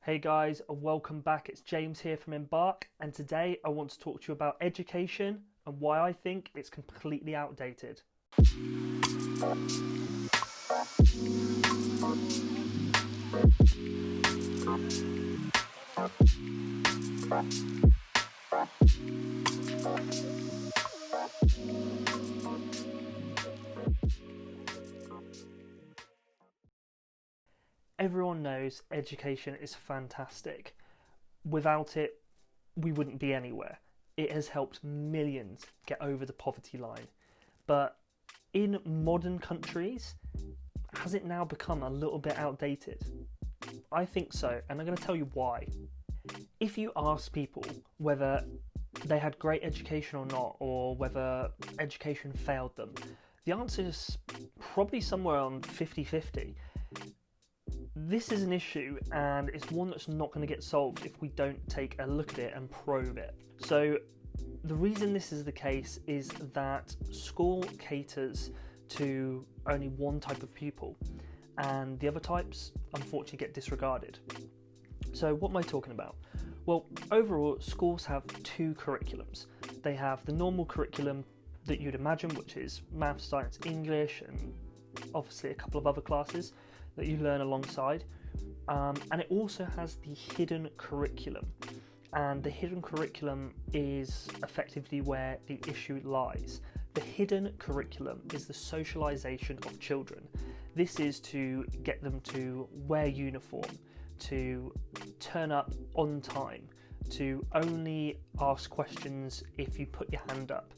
Hey guys, and welcome back. It's James here from Embark, and today I want to talk to you about education and why I think it's completely outdated. Everyone knows education is fantastic. Without it, we wouldn't be anywhere. It has helped millions get over the poverty line. But in modern countries, has it now become a little bit outdated? I think so, and I'm going to tell you why. If you ask people whether they had great education or not, or whether education failed them, the answer is probably somewhere on 50-50. This is an issue, and it's one that's not going to get solved if we don't take a look at it and probe it. So the reason this is the case is that school caters to only one type of pupil, and the other types unfortunately get disregarded. So what am I talking about? Well, overall, schools have two curriculums. They have the normal curriculum that you'd imagine, which is math, science, English, and obviously a couple of other classes that you learn alongside. And it also has the hidden curriculum. And the hidden curriculum is effectively where the issue lies. The hidden curriculum is the socialisation of children. This is to get them to wear uniform, to turn up on time, to only ask questions if you put your hand up,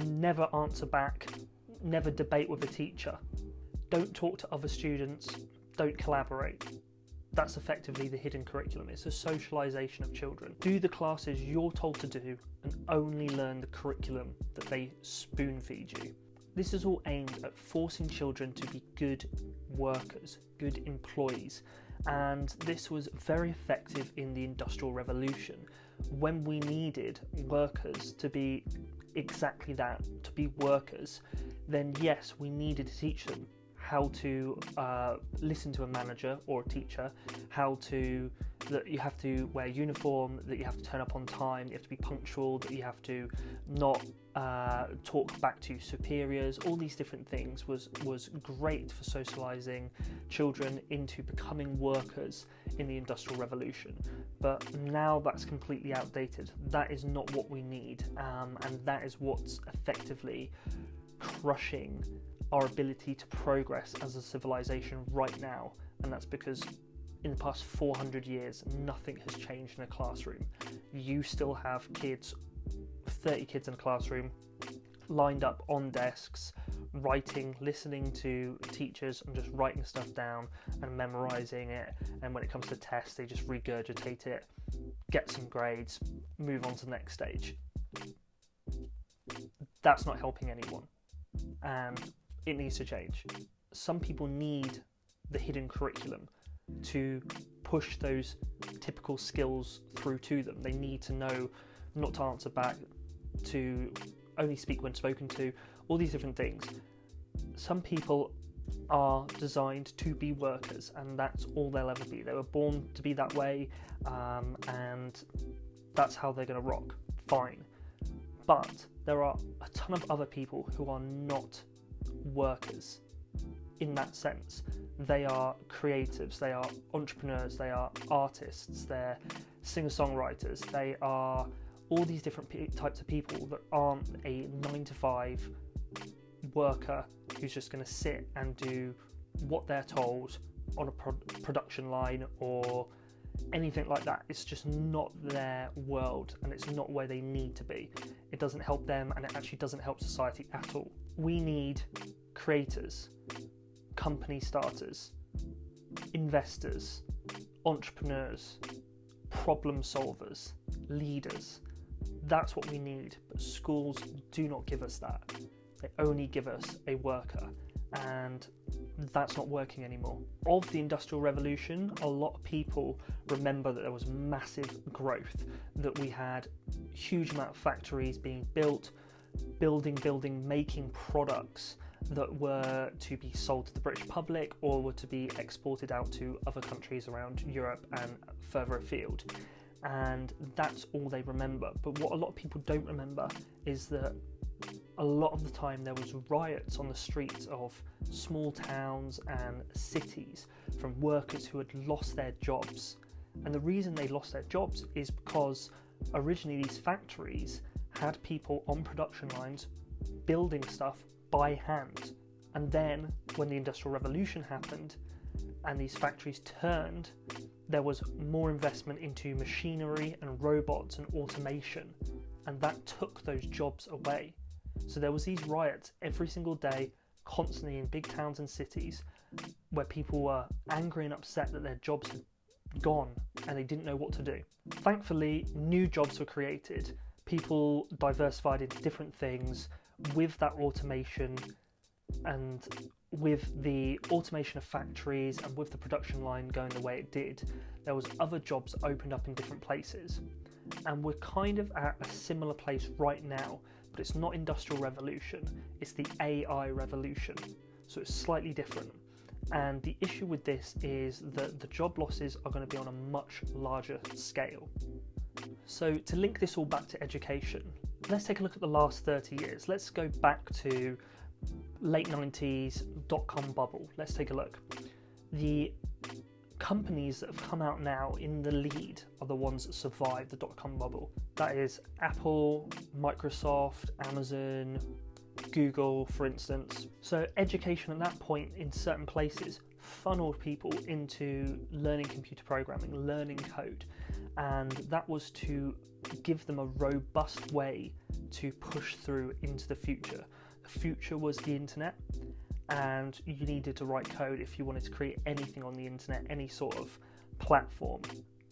never answer back, never debate with a teacher, don't talk to other students, don't collaborate. That's effectively the hidden curriculum. It's a socialisation of children. Do the classes you're told to do and only learn the curriculum that they spoon feed you. This is all aimed at forcing children to be good workers, good employees. And this was very effective in the Industrial Revolution, when we needed workers to be exactly that, to be workers. Then yes, we needed to teach them how to listen to a manager or a teacher, that you have to wear uniform, that you have to turn up on time, you have to be punctual, that you have to not talk back to superiors. All these different things was great for socialising children into becoming workers in the Industrial Revolution. But now that's completely outdated. That is not what we need, and that is what's effectively crushing our ability to progress as a civilization right now. And that's because in the past 400 years nothing has changed in a classroom. You still have 30 kids in a classroom, lined up on desks, writing, listening to teachers and just writing stuff down and memorizing it, and when it comes to tests they just regurgitate it, get some grades, move on to the next stage. That's not helping anyone, and it needs to change. Some people need the hidden curriculum to push those typical skills through to them. They need to know not to answer back, to only speak when spoken to, all these different things. Some people are designed to be workers, and that's all they'll ever be. They were born to be that way, and that's how they're going to rock. Fine. But there are a ton of other people who are not workers in that sense. They are creatives, they are entrepreneurs, they are artists, they're singer-songwriters, they are all these different types of people that aren't a 9-to-5 worker who's just going to sit and do what they're told on a production line or anything like that. It's just not their world, and it's not where they need to be. It doesn't help them, and it actually doesn't help society at all. We need creators, company starters, investors, entrepreneurs, problem solvers, leaders. That's what we need, but schools do not give us that. They only give us a worker, and that's not working anymore. Of the Industrial Revolution, a lot of people remember that there was massive growth, that we had huge amount of factories being built, building, making products, that were to be sold to the British public or were to be exported out to other countries around Europe and further afield. And that's all they remember. But what a lot of people don't remember is that a lot of the time there was riots on the streets of small towns and cities from workers who had lost their jobs. And the reason they lost their jobs is because originally these factories had people on production lines building stuff by hand. And then when the Industrial Revolution happened and these factories turned, there was more investment into machinery and robots and automation, and that took those jobs away. So there was these riots every single day, constantly in big towns and cities, where people were angry and upset that their jobs had gone and they didn't know what to do. Thankfully, new jobs were created. People diversified into different things with that automation, and with the automation of factories and with the production line going the way it did, there was other jobs opened up in different places. And we're kind of at a similar place right now, but it's not Industrial Revolution, it's the AI revolution. So it's slightly different. And the issue with this is that the job losses are going to be on a much larger scale. So to link this all back to education, let's take a look at the last 30 years. Let's go back to late 90s dot-com bubble. Let's take a look. The companies that have come out now in the lead are the ones that survived the dot-com bubble. That is Apple, Microsoft, Amazon, Google, for instance. So education at that point in certain places funneled people into learning computer programming, learning code, and that was to give them a robust way to push through into the future. The future was the internet, and you needed to write code if you wanted to create anything on the internet, any sort of platform.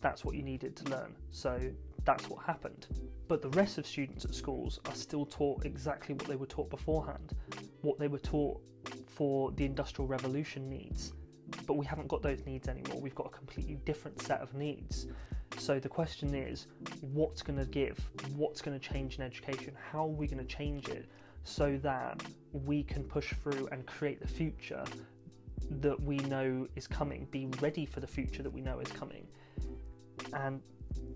That's what you needed to learn. So that's what happened. But the rest of students at schools are still taught exactly what they were taught beforehand, what they were taught for the Industrial Revolution needs. But we haven't got those needs anymore. We've got a completely different set of needs. So the question is, what's going to give? What's going to change in education? How are we going to change it so that we can push through and create the future that we know is coming, be ready for the future that we know is coming? And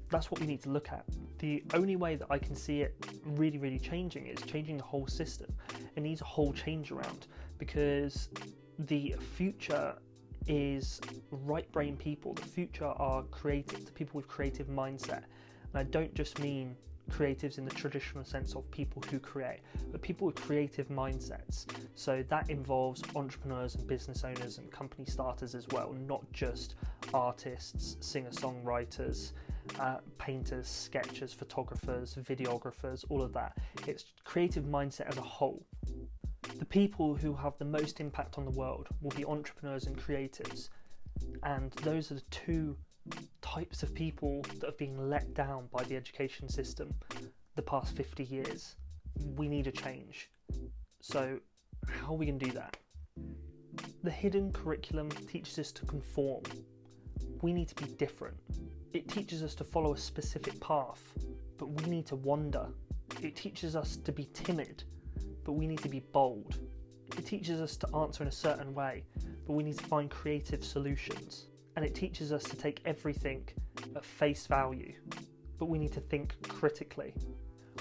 that's what we need to look at. The only way that I can see it really changing is changing the whole system. It needs a whole change around, because the future is right brain people. The future are creative, the people with creative mindset. And I don't just mean creatives in the traditional sense of people who create, but people with creative mindsets. So that involves entrepreneurs and business owners and company starters as well, not just artists, singer-songwriters, painters, sketchers, photographers, videographers, all of that. It's creative mindset as a whole. The people who have the most impact on the world will be entrepreneurs and creatives, and those are the two types of people that have been let down by the education system the past 50 years. We need a change. So how are we going to do that? The hidden curriculum teaches us to conform. We need to be different. It teaches us to follow a specific path, but we need to wander. It teaches us to be timid, but we need to be bold. It teaches us to answer in a certain way, but we need to find creative solutions. And it teaches us to take everything at face value, but we need to think critically.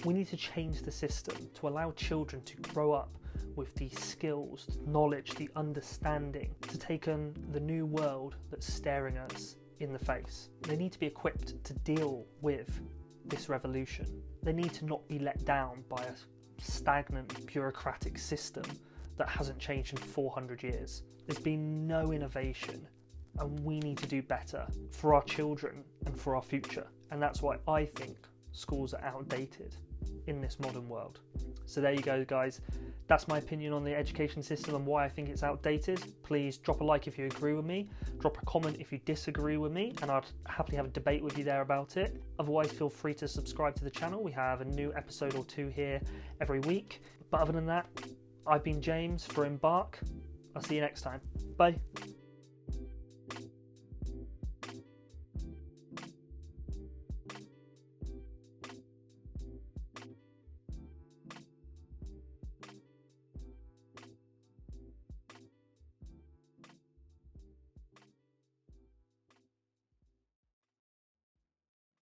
We need to change the system to allow children to grow up with the skills, the knowledge, the understanding to take on the new world that's staring us in the face. They need to be equipped to deal with this revolution. They need to not be let down by a stagnant bureaucratic system that hasn't changed in 400 years. There's been no innovation, and we need to do better for our children and for our future. And that's why I think schools are outdated in this modern world. So there you go, guys. That's my opinion on the education system and why I think it's outdated. Please drop a like if you agree with me, drop a comment if you disagree with me, and I'd happily have a debate with you there about it. Otherwise, feel free to subscribe to the channel. We have a new episode or two here every week. But other than that, I've been James for Embark. I'll see you next time. Bye.